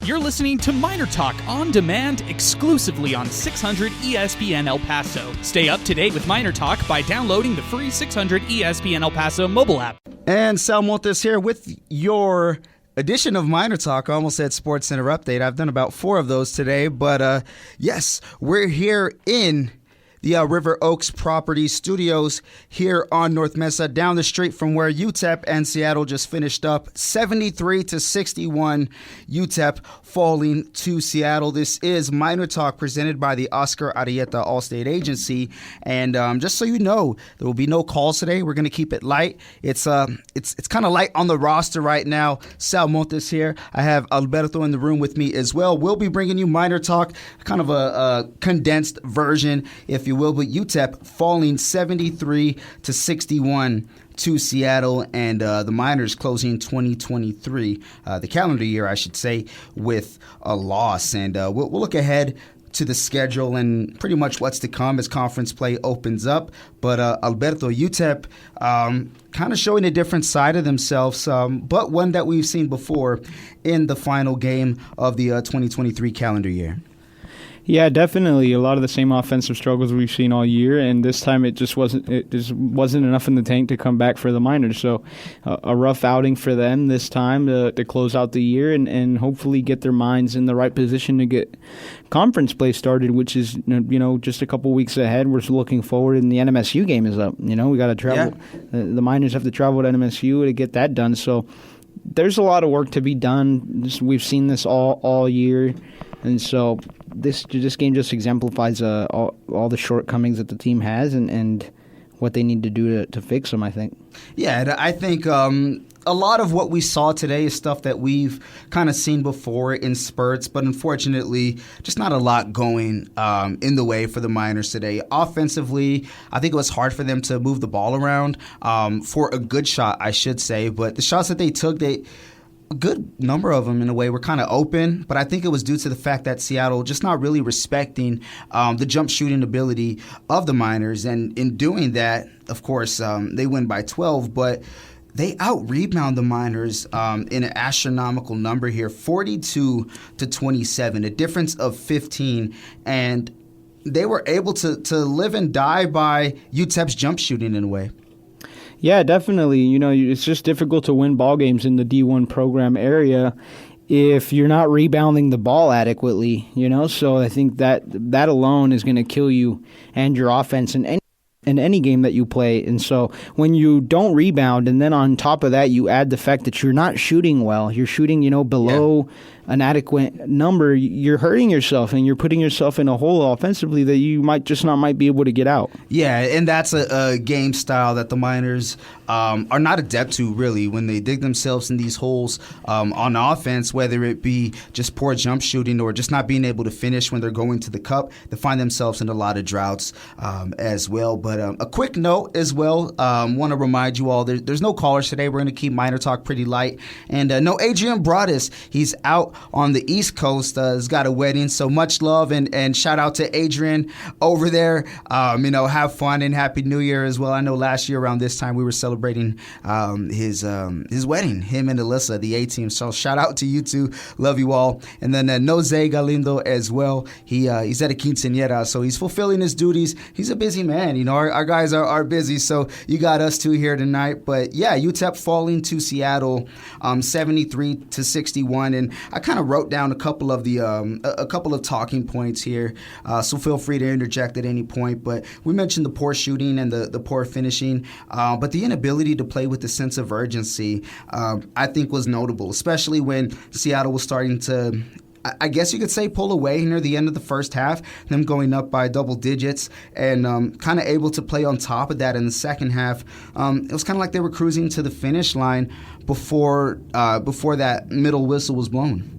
You're listening to MinerTalk on demand exclusively on 600 ESPN El Paso. Stay up to date with MinerTalk by downloading the free 600 ESPN El Paso mobile app. And Sal Montes here with your edition of MinerTalk. I almost said Sports Center Update. I've done about 4 of those today. But yes, we're here in the River Oaks Property Studios here on North Mesa, down the street from where UTEP and Seattle just finished up 73-61. UTEP falling to Seattle. This is MinerTalk presented by the Oscar Arieta Allstate Agency. And just so you know, there will be no calls today. We're going to keep it light. It's kind of light on the roster right now. Sal Montes here. I have Alberto in the room with me as well. We'll be bringing you MinerTalk, kind of a condensed version, if you will, but UTEP falling 73-61 to Seattle, and the Miners closing 2023, the calendar year, I should say, with a loss. And we'll look ahead to the schedule and pretty much what's to come as conference play opens up. But Alberto, UTEP kind of showing a different side of themselves, but one that we've seen before in the final game of the 2023 calendar year. Yeah, definitely. A lot of the same offensive struggles we've seen all year, and this time it just wasn't enough in the tank to come back for the Miners. So a rough outing for them this time to close out the year and hopefully get their minds in the right position to get conference play started, which is just a couple weeks ahead. We're looking forward, and the NMSU game is up. We got to travel. Yeah. The Miners have to travel to NMSU to get that done. So there's a lot of work to be done. We've seen this all year. And so this game just exemplifies all the shortcomings that the team has and what they need to do to fix them, I think. Yeah, and I think a lot of what we saw today is stuff that we've kind of seen before in spurts, but unfortunately just not a lot going in the way for the Miners today. Offensively, I think it was hard for them to move the ball around for a good shot, I should say. But the shots that they took, a good number of them, in a way, were kind of open, but I think it was due to the fact that Seattle just not really respecting the jump shooting ability of the Miners. And in doing that, of course, they win by 12, but they out-rebound the Miners in an astronomical number here, 42-27, a difference of 15, and they were able to live and die by UTEP's jump shooting in a way. Yeah, definitely. It's just difficult to win ball games in the D1 program area if you're not rebounding the ball adequately, So I think that alone is going to kill you and your offense in any game that you play. And so when you don't rebound, and then on top of that you add the fact that you're not shooting well, you're shooting, below an adequate number, you're hurting yourself and you're putting yourself in a hole offensively that you might be able to get out. Yeah, and that's a game style that the Miners are not adept to, really, when they dig themselves in these holes on offense, whether it be just poor jump shooting or just not being able to finish when they're going to the cup. They find themselves in a lot of droughts as well. But a quick note as well, want to remind you all, there's no callers today. We're going to keep MinerTalk pretty light. And no Adrian Broadus. He's out on the East Coast, has got a wedding, so much love and shout out to Adrian over there. Have fun and Happy New Year as well. I know last year around this time we were celebrating his wedding, him and Alyssa, the A-team. So shout out to you two, love you all. And then Noze Galindo as well. He's at a quinceañera, so he's fulfilling his duties. He's a busy man. Our guys are busy, so you got us two here tonight. But yeah, UTEP falling to Seattle 73-61, and I kind of wrote down a couple of talking points here, so feel free to interject at any point. But we mentioned the poor shooting and the poor finishing, but the inability to play with a sense of urgency, I think, was notable, especially when Seattle was starting to, I guess you could say, pull away near the end of the first half, them going up by double digits and kind of able to play on top of that in the second half. It was kind of like they were cruising to the finish line before that middle whistle was blown.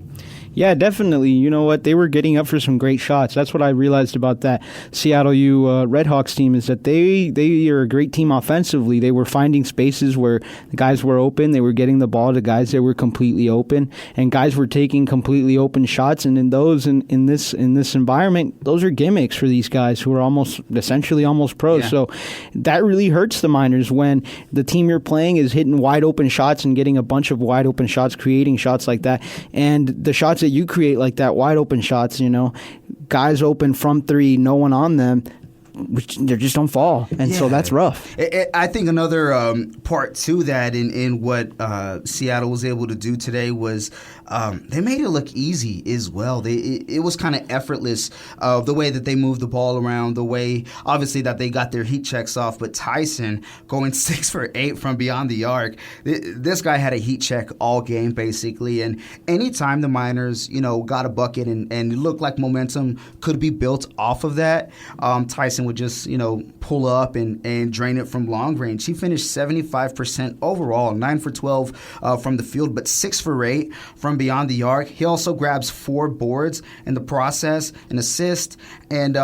Yeah, definitely. You know what? They were getting up for some great shots. That's what I realized about that Seattle U Redhawks team, is that they are a great team offensively. They were finding spaces where the guys were open. They were getting the ball to guys that were completely open, and guys were taking completely open shots. And in this environment, those are gimmicks for these guys who are essentially almost pros. Yeah. So that really hurts the Miners when the team you're playing is hitting wide open shots and getting a bunch of wide open shots, creating shots like that, and the shots shots that you create, like that wide open shots, guys open from three, no one on them, which they just don't fall, and so that's rough. I think another part to that in what Seattle was able to do today was they made it look easy as well. It was kind of effortless, the way that they moved the ball around, the way obviously that they got their heat checks off. But Tyson going 6 for 8 from beyond the arc, this guy had a heat check all game basically. And anytime the Miners got a bucket and it looked like momentum could be built off of that, Tyson would just pull up and drain it from long range. He finished 75% overall, 9 for 12 from the field, but 6 for 8 from beyond the arc. He also grabs 4 boards in the process, an assist, and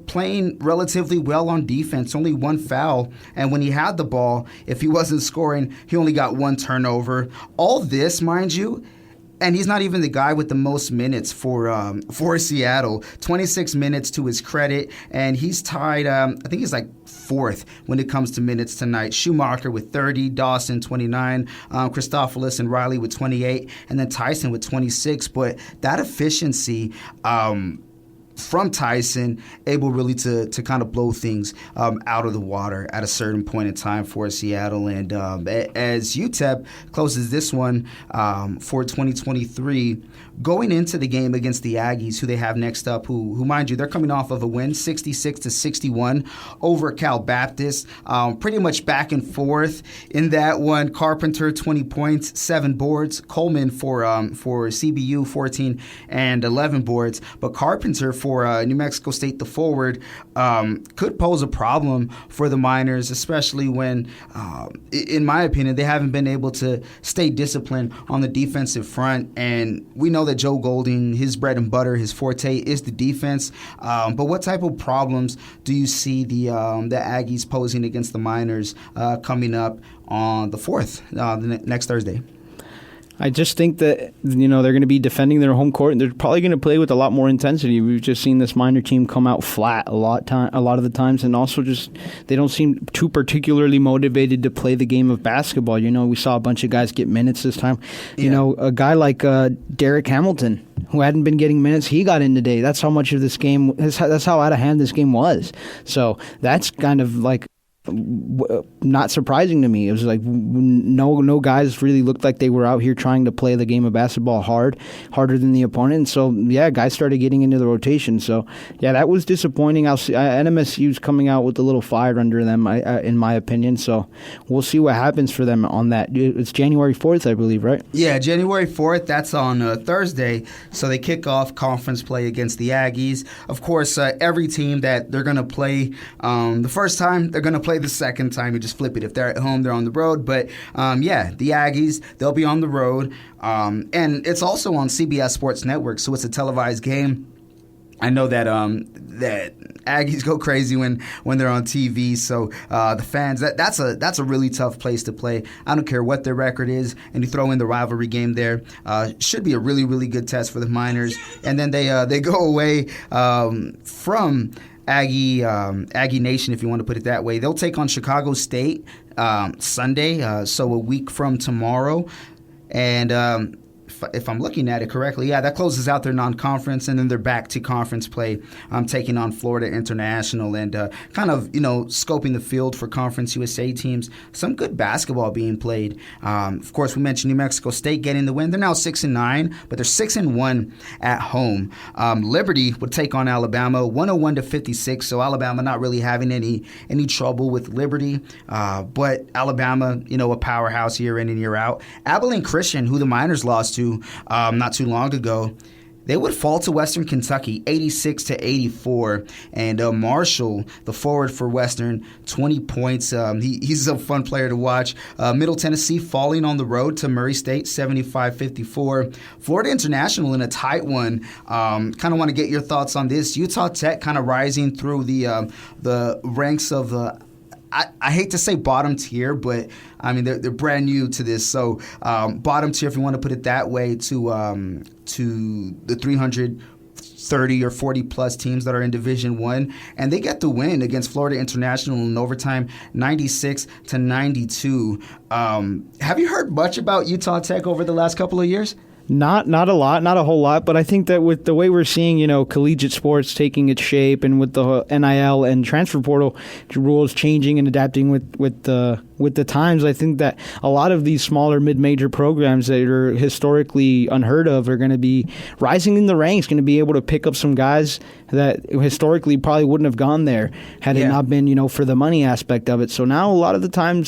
playing relatively well on defense. Only 1 foul, and when he had the ball, if he wasn't scoring, he only got 1 turnover. All this, mind you. And he's not even the guy with the most minutes for Seattle. 26 minutes to his credit, and he's tied. I think he's like 4th when it comes to minutes tonight. Schumacher with 30, Dawson 29, Christophilus and Riley with 28, and then Tyson with 26. But that efficiency from Tyson, able really to kind of blow things out of the water at a certain point in time for Seattle. And as UTEP closes this one for 2023, going into the game against the Aggies, who they have next up, who mind you, they're coming off of a win, 66-61 over Cal Baptist. Pretty much back and forth in that one. Carpenter, 20 points, 7 boards. Coleman for CBU, 14 and 11 boards. But Carpenter for New Mexico State, the forward, could pose a problem for the Miners, especially when, in my opinion, they haven't been able to stay disciplined on the defensive front. And we know that Joe Golding, his bread and butter, his forte is the defense. But what type of problems do you see the Aggies posing against the Miners coming up on the 4th, next Thursday? I just think that they're going to be defending their home court, and they're probably going to play with a lot more intensity. We've just seen this Miner team come out flat a lot of the times, and also just they don't seem too particularly motivated to play the game of basketball. We saw a bunch of guys get minutes this time. A guy like Derek Hamilton, who hadn't been getting minutes, he got in today. That's how much of this game. That's how out of hand this game was. So that's kind of like not surprising to me. It was like no guys really looked like they were out here trying to play the game of basketball harder than the opponent. So guys started getting into the rotation. So that was disappointing. NMSU's coming out with a little fire under them, in my opinion. So we'll see what happens for them on that. It's January 4th, I believe, right? Yeah, January 4th. That's on Thursday. So they kick off conference play against the Aggies. Of course, every team that they're going to play the first time, they're going to play the second time. You just flip it. If they're at home, they're on the road. But the Aggies, they'll be on the road. And it's also on CBS Sports Network, so it's a televised game. I know that that Aggies go crazy when they're on TV. So the fans, that's a really tough place to play. I don't care what their record is, and you throw in the rivalry game there. Should be a really, really good test for the Miners. And then they go away from Aggie Nation, if you want to put it that way. They'll take on Chicago State Sunday, so a week from tomorrow. And if I'm looking at it correctly, that closes out their non-conference, and then they're back to conference play, taking on Florida International and kind of, scoping the field for Conference USA teams. Some good basketball being played. Of course, we mentioned New Mexico State getting the win. They're now 6-9, but they're 6-1 at home. Liberty would take on Alabama, 101-56. So Alabama not really having any trouble with Liberty, but Alabama, a powerhouse year in and year out. Abilene Christian, who the Miners lost to not too long ago, they would fall to Western Kentucky 86-84. And Marshall, the forward for Western, 20 points. He's a fun player to watch. Middle Tennessee falling on the road to Murray State 75-54. Florida International in a tight one. Kind of want to get your thoughts on this. Utah Tech kind of rising through the ranks of the I hate to say bottom tier, but I mean they're brand new to this. So bottom tier, if you want to put it that way, to the 330 or 40 plus teams that are in Division I, and they get the win against Florida International in overtime, 96-92. Have you heard much about Utah Tech over the last couple of years? Not a lot, not a whole lot, but I think that with the way we're seeing, collegiate sports taking its shape, and with the NIL and transfer portal rules changing and adapting with the times, I think that a lot of these smaller mid-major programs that are historically unheard of are going to be rising in the ranks, going to be able to pick up some guys that historically probably wouldn't have gone there had it not been, for the money aspect of it. So now a lot of the time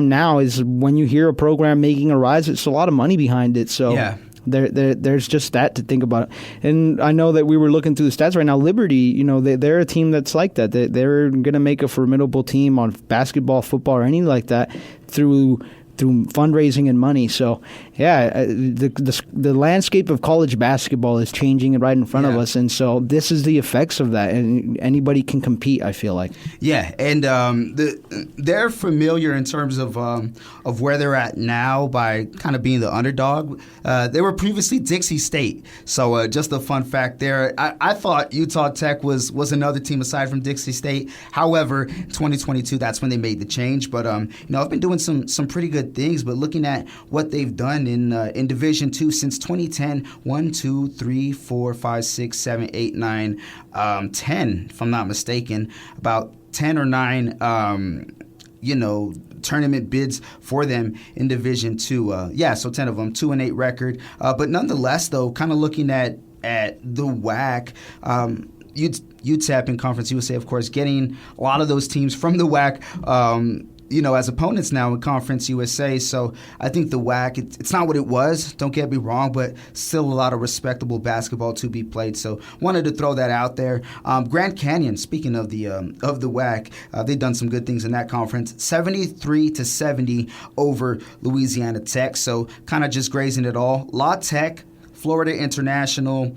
now is when you hear a program making a rise, it's a lot of money behind it. So there's just that to think about. And I know that we were looking through the stats right now. Liberty, they're a team that's like that. They're going to make a formidable team on basketball, football, or anything like that through fundraising and money. So, the landscape of college basketball is changing right in front of us, and so this is the effects of that. And anybody can compete, I feel like. Yeah, and they're familiar in terms of where they're at now by kind of being the underdog. They were previously Dixie State, so just a fun fact there. I thought Utah Tech was another team aside from Dixie State. However, 2022, that's when they made the change. But I've been doing some pretty good things, but looking at what they've done in Division II since 2010, 1, 2, 3, 4, 5, 6, 7, 8, 9, 10, if I'm not mistaken, about 10 or 9 tournament bids for them in Division II. So 10 of them, 2-8 record. But nonetheless, though, kind of looking at the WAC, UTEP in Conference USA, of course, getting a lot of those teams from the WAC, as opponents now in Conference USA. So I think the WAC, it's not what it was, don't get me wrong, but still a lot of respectable basketball to be played. So wanted to throw that out there. Grand Canyon, speaking of the WAC, they've done some good things in that conference. 73-70 over Louisiana Tech. So kind of just grazing it all. La Tech, Florida International,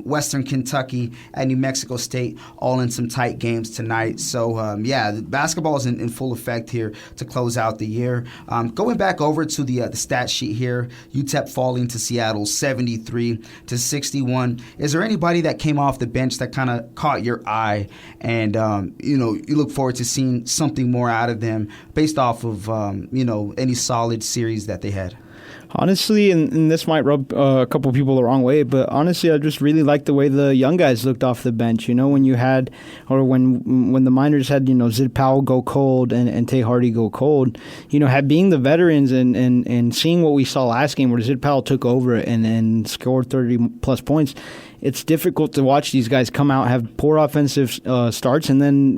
Western Kentucky, and New Mexico State, all in some tight games tonight. So, the basketball is in full effect here to close out the year. Going back over to the stat sheet here, UTEP falling to Seattle 73-61. Is there anybody that came off the bench that kind of caught your eye and, you look forward to seeing something more out of them based off of, any solid series that they had? Honestly, and this might rub a couple people the wrong way, but honestly, I just really like the way the young guys looked off the bench. When you had, or when the Miners had, Zid Powell go cold and Tay Hardy go cold, being the veterans and seeing what we saw last game where Zid Powell took over and scored 30-plus points. It's difficult to watch these guys come out, have poor offensive starts, and then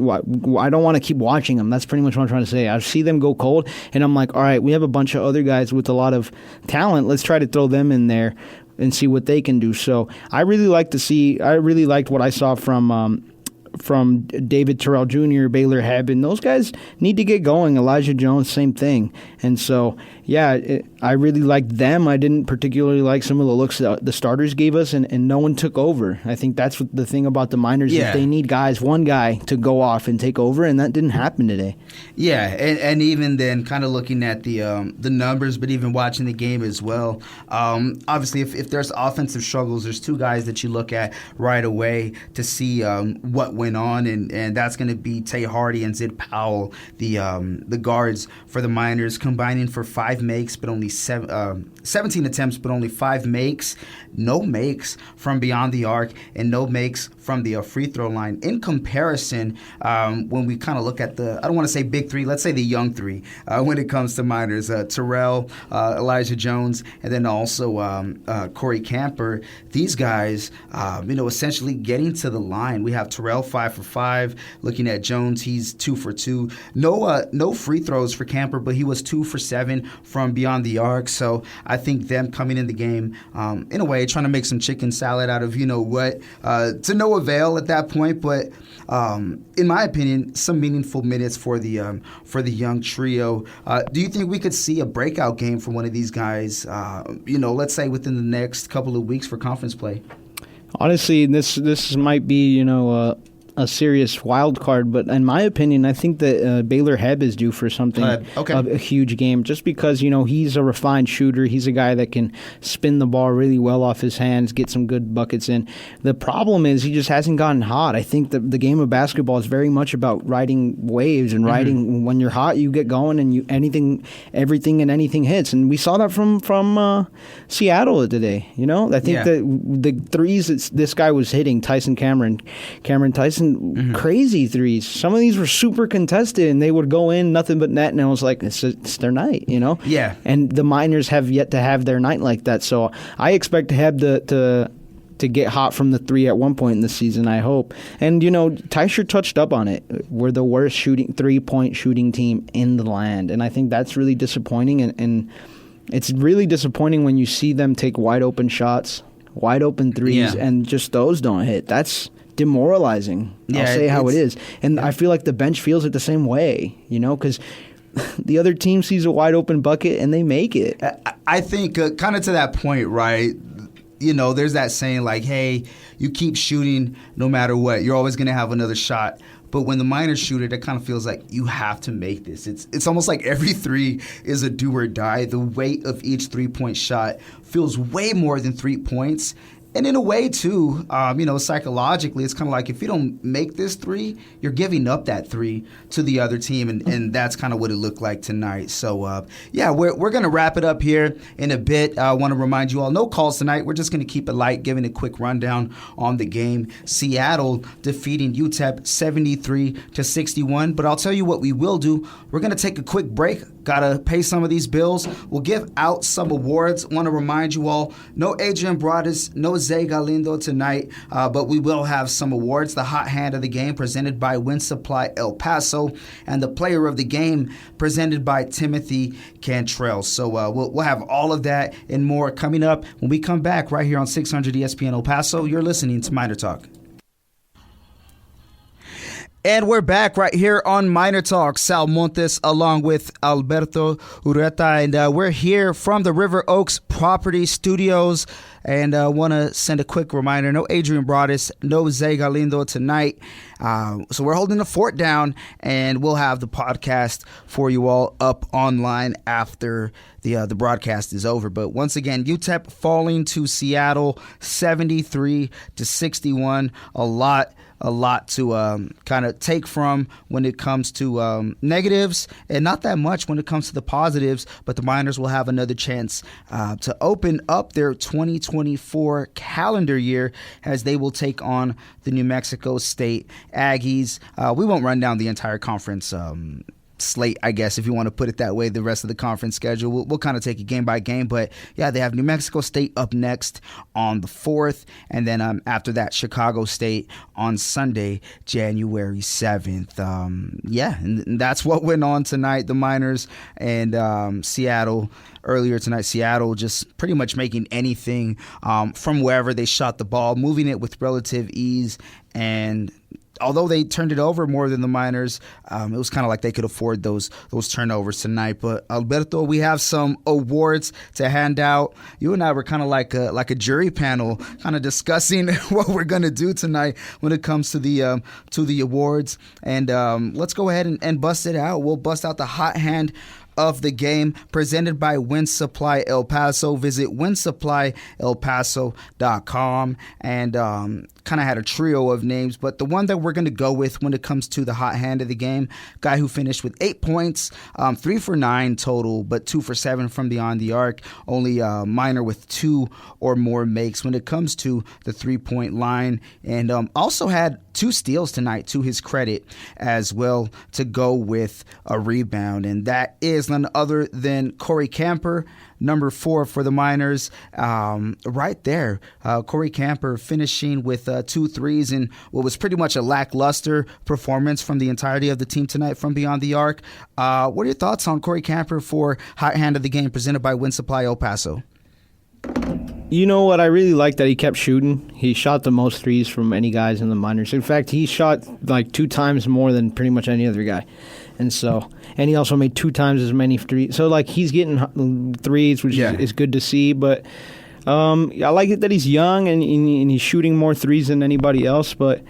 I don't want to keep watching them. That's pretty much what I'm trying to say. I see them go cold, and I'm like, all right, we have a bunch of other guys with a lot of talent. Let's try to throw them in there and see what they can do. So I really liked what I saw from David Terrell Jr., Baylor Hebb, and those guys need to get going. Elijah Jones, same thing. And so, I really liked them. I didn't particularly like some of the looks that the starters gave us, and no one took over. I think that's what the thing about the Miners is they need one guy to go off and take over, and that didn't happen today. Yeah, and even then, kind of looking at the numbers, but even watching the game as well, obviously if there's offensive struggles, there's two guys that you look at right away to see what went on, and that's going to be Tay Hardy and Zid Powell, the guards for the Miners, combining for 5 makes, but only 17 attempts, but only 5 makes. No makes from beyond the arc, and no makes from the free throw line. In comparison, when we kind of look at I don't want to say big three, let's say the young three, when it comes to Miners, Terrell, Elijah Jones, and then also Corey Camper. These guys, essentially getting to the line. We have Terrell 5 for 5. Looking at Jones, he's 2 for 2. No free throws for Camper, but he was 2 for 7 from beyond the arc. So I think them coming in the game, in a way, trying to make some chicken salad out of what, to no avail at that point. But in my opinion, some meaningful minutes for the young trio. Do you think we could see a breakout game from one of these guys? Let's say within the next couple of weeks for conference play. Honestly, this might be a serious wild card, but in my opinion, I think that Baylor Hebb is due for something, a huge game, just because, he's a refined shooter. He's a guy that can spin the ball really well off his hands, get some good buckets in. The problem is he just hasn't gotten hot. I think the game of basketball is very much about riding waves and riding. When you're hot, you get going and everything and anything hits. And we saw that from Seattle today. I think that the threes that this guy was hitting, Cameron Tyson, crazy threes. Some of these were super contested, and they would go in nothing but net, and I was like, it's their night, Yeah. And the Miners have yet to have their night like that, so I expect to have to get hot from the three at one point in the season, I hope. And, Tysher touched up on it. We're the worst three-point shooting team in the land, and I think that's really disappointing, and it's really disappointing when you see them take wide-open shots, wide-open threes, and just those don't hit. That's demoralizing. I'll say how it is. And I feel like the bench feels it the same way, because the other team sees a wide open bucket and they make it. I think kind of to that point, right? There's that saying like, hey, you keep shooting no matter what. You're always going to have another shot. But when the Miners shoot it kind of feels like you have to make this. It's almost like every three is a do or die. The weight of each 3-point shot feels way more than 3 points. And in a way, too, psychologically, it's kind of like if you don't make this three, you're giving up that three to the other team, and that's kind of what it looked like tonight. So, we're going to wrap it up here in a bit. I want to remind you all, no calls tonight. We're just going to keep it light, giving a quick rundown on the game. Seattle defeating UTEP 73-61. But I'll tell you what we will do. We're going to take a quick break. Got to pay some of these bills. We'll give out some awards. Want to remind you all, no Adrian Broadus, no Zay Galindo tonight, but we will have some awards. The Hot Hand of the Game presented by Wind Supply El Paso, and the Player of the Game presented by Timothy Cantrell. So we'll have all of that and more coming up when we come back right here on 600 ESPN El Paso. You're listening to Miner Talk. And we're back right here on Miner Talk. Sal Montes along with Alberto Ureta. And we're here from the River Oaks Property Studios. And I want to send a quick reminder, no Adrian Broadus, no Zay Galindo tonight. So we're holding the fort down, and we'll have the podcast for you all up online after the broadcast is over. But once again, UTEP falling to Seattle 73-61. A lot to kind of take from when it comes to negatives, and not that much when it comes to the positives. But the Miners will have another chance to open up their 2024 calendar year as they will take on the New Mexico State Aggies. We won't run down the entire conference slate, I guess, if you want to put it that way, the rest of the conference schedule. We'll kind of take it game by game, but yeah, they have New Mexico State up next on the 4th, and then after that, Chicago State on Sunday, January 7th. And that's what went on tonight. The Miners and Seattle. Earlier tonight, Seattle just pretty much making anything from wherever they shot the ball, moving it with relative ease, and although they turned it over more than the Miners, it was kind of like they could afford those turnovers tonight. But Alberto, we have some awards to hand out. You and I were kind of like a jury panel, kind of discussing what we're gonna do tonight when it comes to the awards. And let's go ahead and bust it out. We'll bust out the hot hand of the game presented by Wind Supply El Paso. Visit windsupplyelpaso.com and kind of had a trio of names, but the one that we're going to go with when it comes to the hot hand of the game, guy who finished with 8 points, 3 for 9 total, but 2 for 7 from beyond the arc. Only Miner with 2 or more makes when it comes to the 3-point line, and also had 2 steals tonight to his credit as well to go with a rebound, and that is none other than Corey Camper, number 4 for the Miners. Right there, Corey Camper finishing with 2 threes in what was pretty much a lackluster performance from the entirety of the team tonight from beyond the arc. What are your thoughts on Corey Camper for hot hand of the game presented by Wind Supply El Paso? You know what? I really like that he kept shooting. He shot the most threes from any guys in the Miners. In fact, he shot like 2 times more than pretty much any other guy. And he also made 2 times as many threes. So, like, he's getting threes, which is good to see. But I like it that he's young and he's shooting more threes than anybody else. But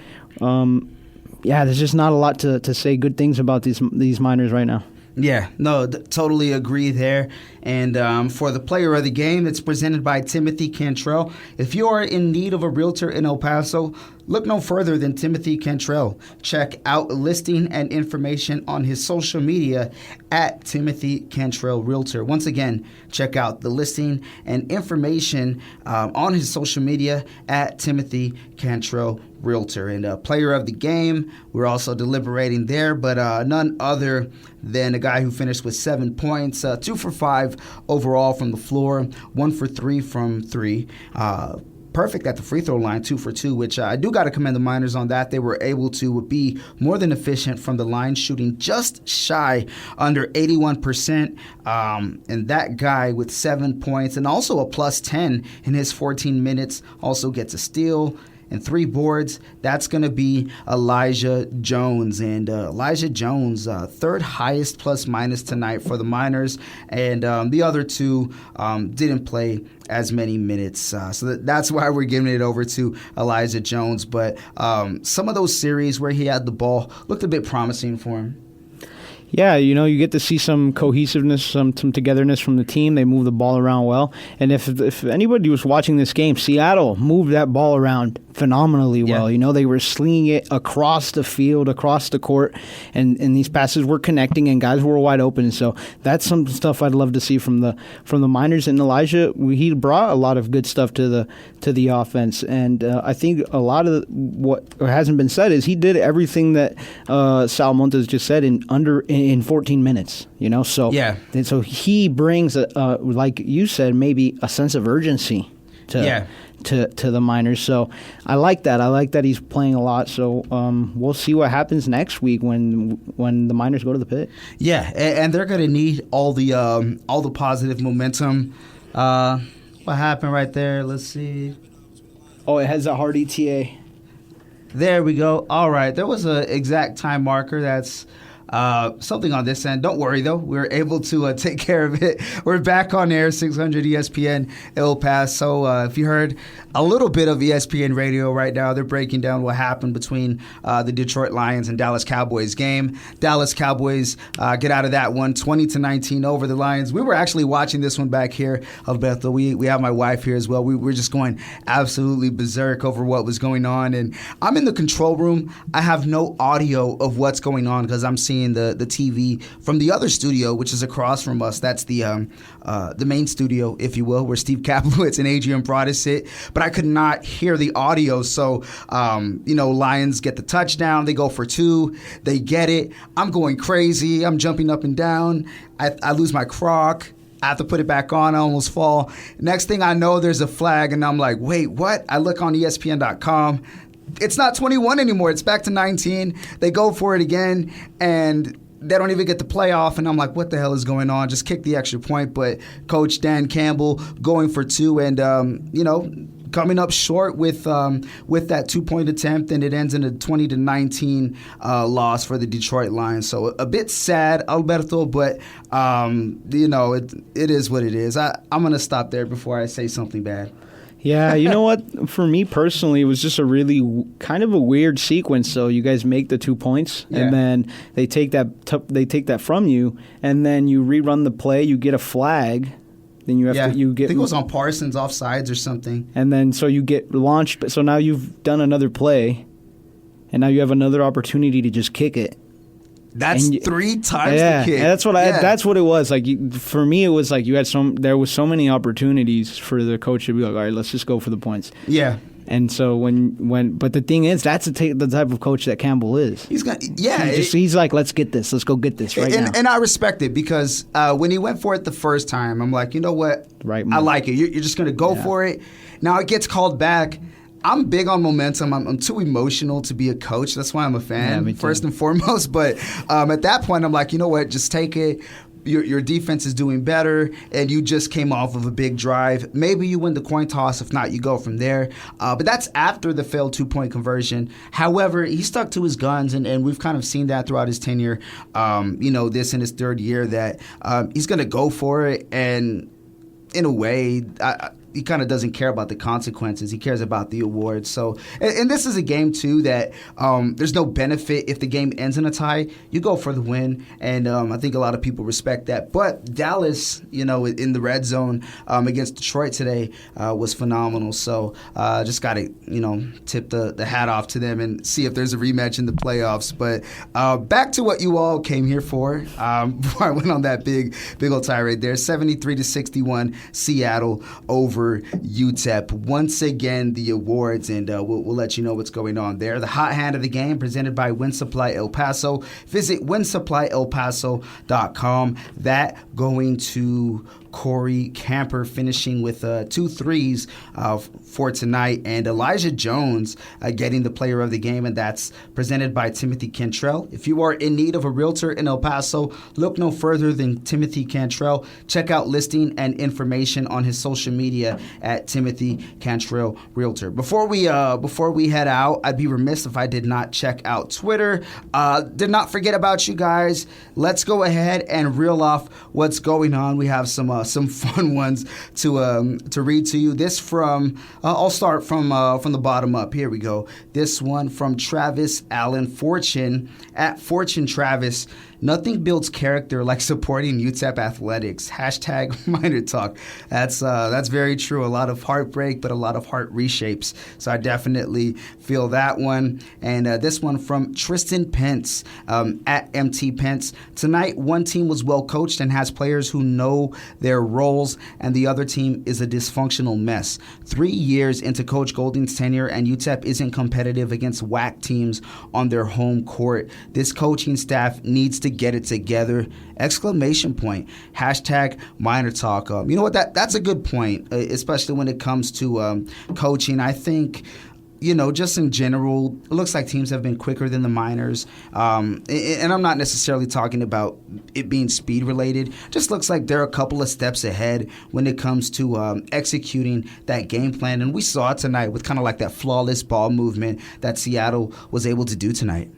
there's just not a lot to say good things about these Miners right now. Yeah, no, totally agree there. And for the player of the game, it's presented by Timothy Cantrell. If you are in need of a realtor in El Paso, look no further than Timothy Cantrell. Check out listing and information on his social media at Timothy Cantrell Realtor. Once again, check out the listing and information on his social media at Timothy Cantrell Realtor. And player of the game, we're also deliberating there, but none other than a guy who finished with 7 points, 2 for 5 overall from the floor, 1 for 3 from 3. Perfect at the free throw line, 2 for 2, which I do got to commend the Miners on that. They were able to be more than efficient from the line, shooting just shy under 81%. And that guy with 7 points and also a plus 10 in his 14 minutes also gets a steal and 3 boards. That's going to be Elijah Jones. And Elijah Jones, third highest plus minus tonight for the Miners. And the other two didn't play as many minutes. So that's why we're giving it over to Elijah Jones. But some of those series where he had the ball looked a bit promising for him. Yeah, you get to see some cohesiveness, some togetherness from the team. They move the ball around well. And if anybody was watching this game, Seattle moved that ball around phenomenally well. They were slinging it across the field, across the court, and these passes were connecting, and guys were wide open. So that's some stuff I'd love to see from the Miners. And Elijah, he brought a lot of good stuff to the offense. And I think a lot of what hasn't been said is he did everything that Sal Montes just said in 14 minutes. So yeah. And so he brings like you said, maybe a sense of urgency to the Miners. So I like that. I like that he's playing a lot. So we'll see what happens next week when the Miners go to the pit. Yeah, and they're going to need all the positive momentum. What happened right there? Let's see. Oh, it has a hard ETA. There we go. All right. There was an exact time marker. That's something on this end. Don't worry, though. We were able to take care of it. We're back on air, 600 ESPN El Paso. If you heard a little bit of ESPN radio right now, they're breaking down what happened between the Detroit Lions and Dallas Cowboys game. Dallas Cowboys get out of that one 20-19 over the Lions. We were actually watching this one back here, Alberto. We have my wife here as well. We were just going absolutely berserk over what was going on. And I'm in the control room. I have no audio of what's going on because I'm seeing the TV from the other studio, which is across from us. That's the main studio, if you will, where Steve Kaplowitz and Adrian Broadus sit. But I could not hear the audio. So, Lions get the touchdown. They go for 2. They get it. I'm going crazy. I'm jumping up and down. I lose my croc. I have to put it back on. I almost fall. Next thing I know, there's a flag, and I'm like, wait, what? I look on ESPN.com. It's not 21 anymore. It's back to 19. They go for it again, and they don't even get the playoff. And I'm like, what the hell is going on? Just kick the extra point. But Coach Dan Campbell going for 2 and, coming up short with that 2-point attempt, and it ends in a 20-19 loss for the Detroit Lions. So a bit sad, Alberto, but, it is what it is. I'm going to stop there before I say something bad. Yeah, you know what? For me personally, it was just a really kind of a weird sequence. So you guys make the 2 points, and then they take that from you, and then you rerun the play. You get a flag. Then you have to. I think it was on Parsons offsides or something. And then so you get launched. So now you've done another play, and now you have another opportunity to just kick it. That's 3 times the kick. That's what that's what it was. Like for me, it was like there was so many opportunities for the coach to be like, all right, let's just go for the points. Yeah. And so but the thing is, that's the type of coach that Campbell is. He's like, let's get this. Let's go get this right now. And I respect it because when he went for it the first time, I'm like, you know what? Right. I like it. You're just going to go for it. Now it gets called back. I'm big on momentum. I'm too emotional to be a coach. That's why I'm a fan, first and foremost. But at that point, I'm like, you know what? Just take it. Your defense is doing better, and you just came off of a big drive. Maybe you win the coin toss. If not, you go from there. But that's after the failed 2-point conversion. However, he stuck to his guns, and we've kind of seen that throughout his tenure, this in his 3rd year, that he's going to go for it. And in a way, he kind of doesn't care about the consequences. He cares about the awards. So, and this is a game too that there's no benefit if the game ends in a tie. You go for the win, and I think a lot of people respect that. But Dallas, in the red zone against Detroit today was phenomenal. So just got to tip the hat off to them and see if there's a rematch in the playoffs. But back to what you all came here for. Before I went on that big old tirade there, 73-61 Seattle over UTEP. Once again, the awards, and we'll let you know what's going on there. The hot hand of the game presented by Wind Supply El Paso. Visit windsupplyelpaso.com. That going to Corey Camper, finishing with 2 threes for tonight, and Elijah Jones getting the player of the game, and that's presented by Timothy Cantrell. If you are in need of a realtor in El Paso, look no further than Timothy Cantrell. Check out listing and information on his social media at Timothy Cantrell Realtor. Before we head out, I'd be remiss if I did not check out Twitter. Did not forget about you guys. Let's go ahead and reel off what's going on. We have some fun ones to read to you. This from I'll start from the bottom up. Here we go. This one from Travis Allen Fortune at Fortune Travis. Nothing builds character like supporting UTEP athletics. Hashtag MinerTalk. That's very true. A lot of heartbreak, but a lot of heart reshapes. So I definitely feel that one. And this one from Tristan Pence at MT Pence. Tonight, one team was well coached and has players who know their roles, and the other team is a dysfunctional mess. 3 years into Coach Golding's tenure, and UTEP isn't competitive against whack teams on their home court. This coaching staff needs to get it together! Exclamation point. Hashtag MinerTalk. You know what? That's a good point, especially when it comes to coaching. I think, just in general, it looks like teams have been quicker than the Miners. And I'm not necessarily talking about it being speed related. Just looks like they're a couple of steps ahead when it comes to executing that game plan. And we saw it tonight with kind of like that flawless ball movement that Seattle was able to do tonight.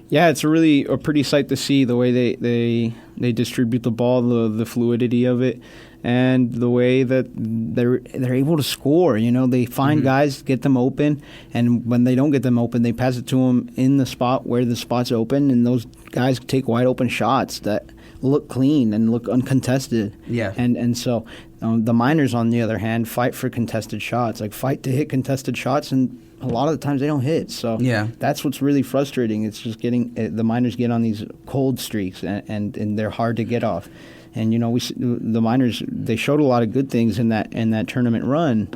Yeah, it's really a pretty sight to see the way they distribute the ball, the fluidity of it, and the way that they're able to score. They find guys, get them open, and when they don't get them open, they pass it to them in the spot where the spot's open, and those guys take wide open shots that look clean and look uncontested. Yeah. And so the Miners, on the other hand, fight for contested shots, fight to hit contested shots, and a lot of the times they don't hit. So yeah, that's what's really frustrating. It's just getting the Miners get on these cold streaks, and they're hard to get off. And the Miners, they showed a lot of good things in that tournament run,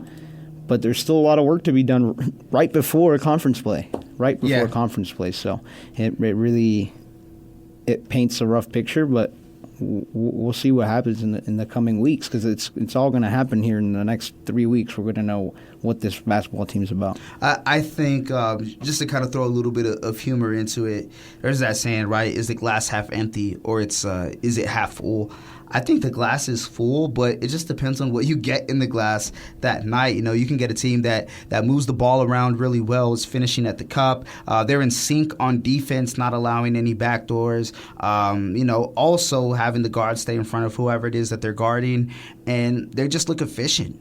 but there's still a lot of work to be done right before conference play. Conference play. So it really paints a rough picture, but we'll see what happens in the coming weeks, because it's all going to happen here in the next 3 weeks. We're going to know what this basketball team is about. I think just to kind of throw a little bit of humor into it, there's that saying, right? Is the glass half empty, or is it half full? I think the glass is full, but it just depends on what you get in the glass that night. You can get a team that moves the ball around really well, is finishing at the cup. They're in sync on defense, not allowing any backdoors. Also having the guard stay in front of whoever it is that they're guarding, and they just look efficient,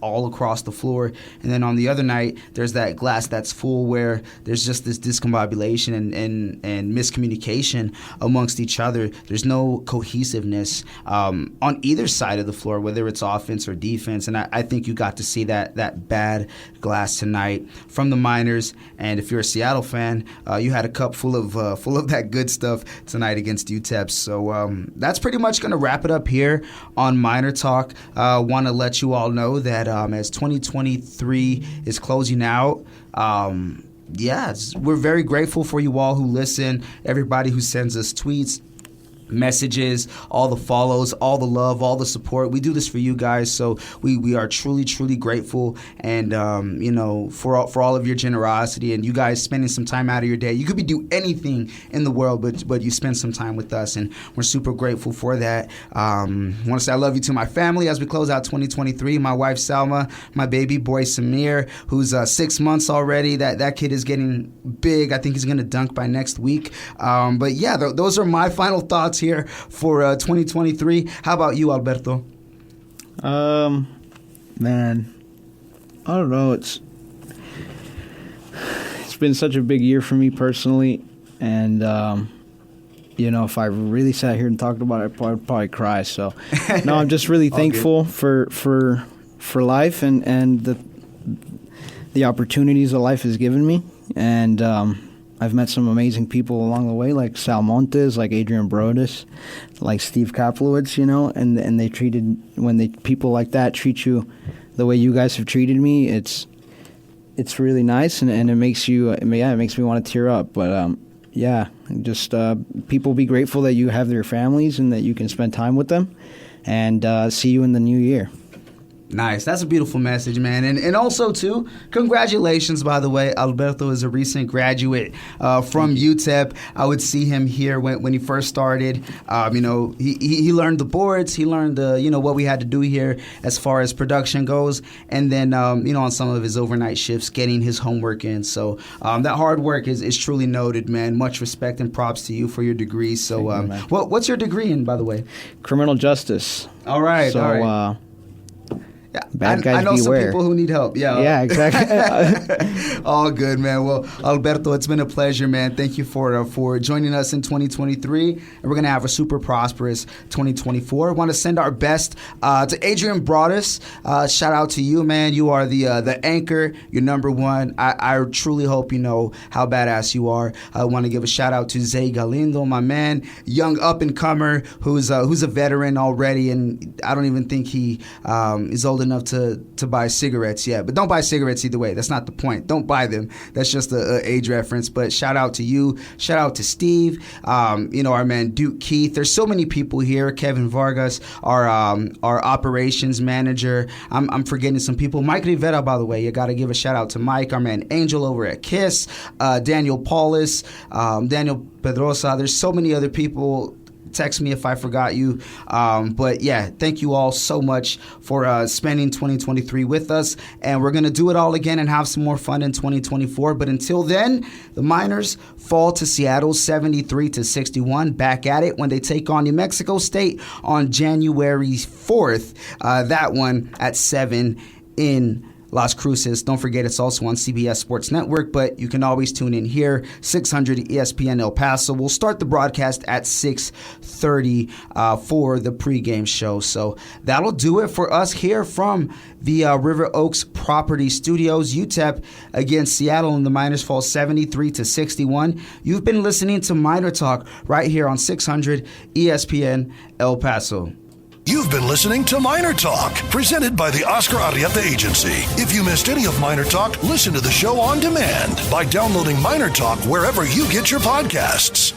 all across the floor. And then on the other night, there's that glass that's full where there's just this discombobulation and miscommunication amongst each other. There's no cohesiveness on either side of the floor, whether it's offense or defense. And I think you got to see that bad glass tonight from the Miners. And if you're a Seattle fan, you had a cup full of that good stuff tonight against UTEP. So that's pretty much going to wrap it up here on Miner Talk. Want to let you all know that as 2023 is closing out, we're very grateful for you all who listen, everybody who sends us tweets, messages, all the follows, all the love, all the support. We do this for you guys, so we are truly, truly grateful, and for all of your generosity and you guys spending some time out of your day. You could be doing anything in the world, but you spend some time with us, and we're super grateful for that. I want to say I love you to my family as we close out 2023. My wife Salma, my baby boy Samir, who's 6 months already. That kid is getting big. I think he's going to dunk by next week. But yeah, those are my final thoughts here for 2023. How about you, Alberto? Man, I don't know. It's been such a big year for me personally, and if I really sat here and talked about it, I'd probably cry. So, no, I'm just really thankful for life and the opportunities that life has given me, and I've met some amazing people along the way, like Sal Montes, like Adrian Brodus, like Steve Kaplowitz, and people like that treat you the way you guys have treated me, it's really nice, and it makes it makes me want to tear up. But just people be grateful that you have their families and that you can spend time with them, and see you in the new year. Nice. That's a beautiful message, man. And also, too, congratulations, by the way. Alberto is a recent graduate from UTEP. I would see him here when he first started. He learned the boards. He learned what we had to do here as far as production goes. And then, on some of his overnight shifts, getting his homework in. So that hard work is truly noted, man. Much respect and props to you for your degree. So what's your degrry in, by the way? Criminal justice. All right. So, all right. Bad guys I know beware. some people who need help. Yeah, exactly. All good, man. Well, Alberto, it's been a pleasure, man. Thank you for joining us in 2023. And we're going to have a super prosperous 2024. I want to send our best to Adrian Brodus. Shout out to you, man. You are the anchor. You're number one. I truly hope you know how badass you are. I want to give a shout out to Zay Galindo, my man, young up-and-comer who's a veteran already, and I don't even think he is old enough to buy cigarettes yet. But don't buy cigarettes either way. That's not the point. Don't buy them. That's just a age reference. But shout out to you. Shout out to Steve. Our man Duke Keith. There's so many people here. Kevin Vargas, our operations manager. I'm forgetting some people. Mike Rivera, by the way. You got to give a shout out to Mike. Our man Angel over at KISS. Daniel Paulus. Daniel Pedrosa. There's so many other people. Text me if I forgot you. But yeah, thank you all so much for spending 2023 with us. And we're going to do it all again and have some more fun in 2024. But until then, the Miners fall to Seattle 73-61. Back at it when they take on New Mexico State on January 4th. That one at 7 in Las Cruces. Don't forget, it's also on CBS Sports Network, but you can always tune in here, 600 ESPN El Paso. We'll start the broadcast at 6:30 for the pregame show. So that'll do it for us here from the River Oaks Property Studios. UTEP against Seattle, and the Miners fall 73-61. You've been listening to Miner Talk right here on 600 ESPN El Paso. You've been listening to Miner Talk, presented by the Oscar Arrieta Agency. If you missed any of Miner Talk, listen to the show on demand by downloading Miner Talk wherever you get your podcasts.